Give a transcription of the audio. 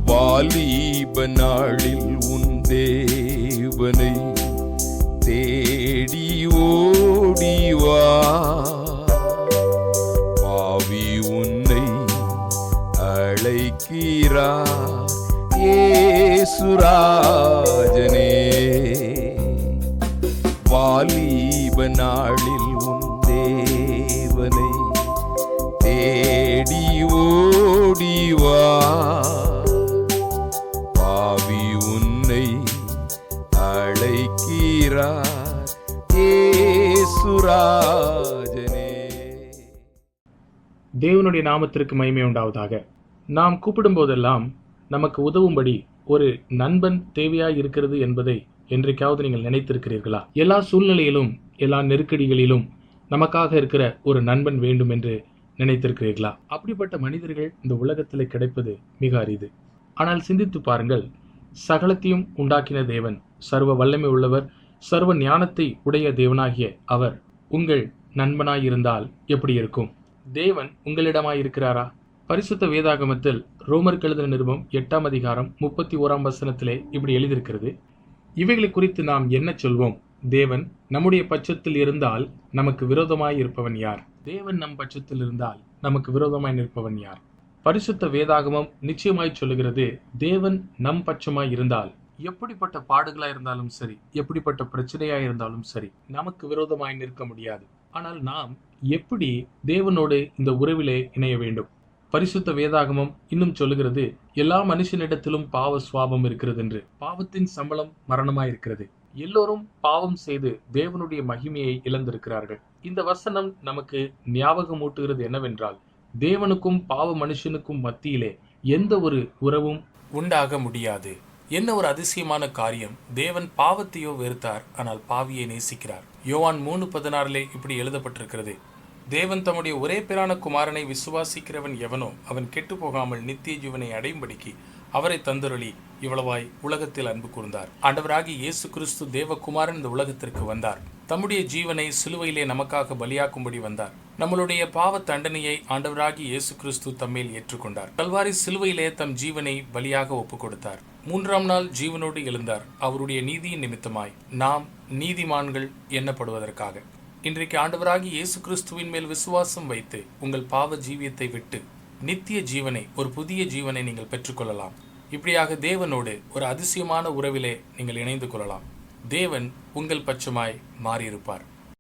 வாலிப நாளில் உன் தேவனை தேடி ஓடிவா. பாவி உன்னை அழைக்கிறார் இயேசுராஜனே. வாலிப நாளில் உன் தேவனை தேடி ஓடிவா. பாவி உன்னை அழைக்கிறார் இயேசுராஜனே. தேவனுடைய நாமத்திற்கு மகிமை உண்டாவதாக. நாம் கூப்பிடும் போதெல்லாம் நமக்கு உதவும்படி ஒரு நண்பன் தேவையாய் இருக்கிறது என்பதை என்றைக்காவது நீங்கள் நினைத்திருக்கிறீர்களா? எல்லா சூழ்நிலையிலும் எல்லா நெருக்கடிகளிலும் நமக்காக இருக்கிற ஒரு நண்பன் வேண்டும் என்று நினைத்திருக்கிறீர்களா? அப்படிப்பட்ட மனிதர்கள் இந்த உலகத்தில் கிடைப்பது மிக அரிது. ஆனால் சிந்தித்து பாருங்கள், சகலத்தையும் உண்டாக்கின தேவன், சர்வ வல்லமை உள்ளவர், சர்வ ஞானத்தை உடைய தேவனாகிய அவர் உங்கள் நண்பனாயிருந்தால் எப்படி இருக்கும்? தேவன் உங்களிடமாயிருக்கிறாரா? பரிசுத்த வேதாகமத்தில் ரோமர் எழுதின நிருபம் 8ஆம் அதிகாரம் 31ஆம் வசனத்திலே இப்படி எழுதியிருக்கிறது, இவைகளை குறித்து நாம் என்ன சொல்வோம்? தேவன் நம்முடைய பட்சத்தில் இருந்தால் நமக்கு விரோதமாய் இருப்பவன் யார்? தேவன் நம் பட்சத்தில் இருந்தால் நமக்கு விரோதமாய் நிற்பவன் யார்? பரிசுத்த வேதாகமம் நிச்சயமாய் சொல்லுகிறது, தேவன் நம் பட்சமாய் இருந்தால் எப்படிப்பட்ட பாடுகளா இருந்தாலும் சரி, எப்படிப்பட்ட பிரச்சனையா இருந்தாலும் சரி, நமக்கு விரோதமாய் நிற்க முடியாது. ஆனால் நாம் எப்படி தேவனோடு இந்த உறவிலே இணைய வேண்டும்? பரிசுத்த வேதாகமம் இன்னும் சொல்லுகிறது, எல்லா மனுஷனிடத்திலும் பாவ சுவாபம் இருக்கிறது என்று. பாவத்தின் சம்பளம் மரணமாயிருக்கிறது. எல்லோரும் பாவம் செய்து தேவனுடைய மகிமையை இழந்திருக்கிறார்கள். இந்த வசனம் நமக்கு ஞாபகம் ஊட்டுகிறது என்னவென்றால், தேவனுக்கும் பாவ மனுஷனுக்கும் மத்தியிலே எந்த ஒரு உறவும் உண்டாக முடியாது. என்ன ஒரு அதிசயமான காரியம்! தேவன் பாவத்தையோ வெறுத்தார், ஆனால் பாவியை நேசிக்கிறார். யோவான் 3:16 இப்படி எழுதப்பட்டிருக்கிறது, தேவன் தம்முடைய ஒரே பேரான குமாரனை விசுவாசிக்கிறவன் எவனோ அவன் கெட்டு போகாமல் நித்திய ஜீவனை அடையும்படிக்கு அவரை தந்தருளி இவ்வளவாய் உலகத்தில் அன்பு கூர்ந்தார். ஆண்டவராகிய இயேசு கிறிஸ்து தேவகுமாரன் இந்த உலகத்திற்கு வந்தார். தம்முடைய ஜீவனை சிலுவையிலே நமக்காக பலியாக்கும்படி வந்தார். நம்மளுடைய பாவ தண்டனையை ஆண்டவராகிய இயேசு கிறிஸ்து தம்மேல் ஏற்றுக்கொண்டார். கல்வாரி சிலுவையிலே தம் ஜீவனை பலியாக ஒப்புக் கொடுத்தார். 3ஆம் நாள் ஜீவனோடு எழுந்தார். அவருடைய நீதியின் நிமித்தமாய் நாம் நீதிமான்கள் எண்ணப்படுவதற்காக. இன்றைக்கு ஆண்டவராகிய இயேசு கிறிஸ்துவின் மேல் விசுவாசம் வைத்து உங்கள் பாவ ஜீவியத்தை விட்டு நித்திய ஜீவனை, ஒரு புதிய ஜீவனை நீங்கள் பெற்றுக்கொள்ளலாம். இப்படியாக தேவனோடு ஒரு அதிசயமான உறவிலே நீங்கள் இணைந்து கொள்ளலாம். தேவன் உங்கள் பட்சமாய் மாறியிருப்பார்.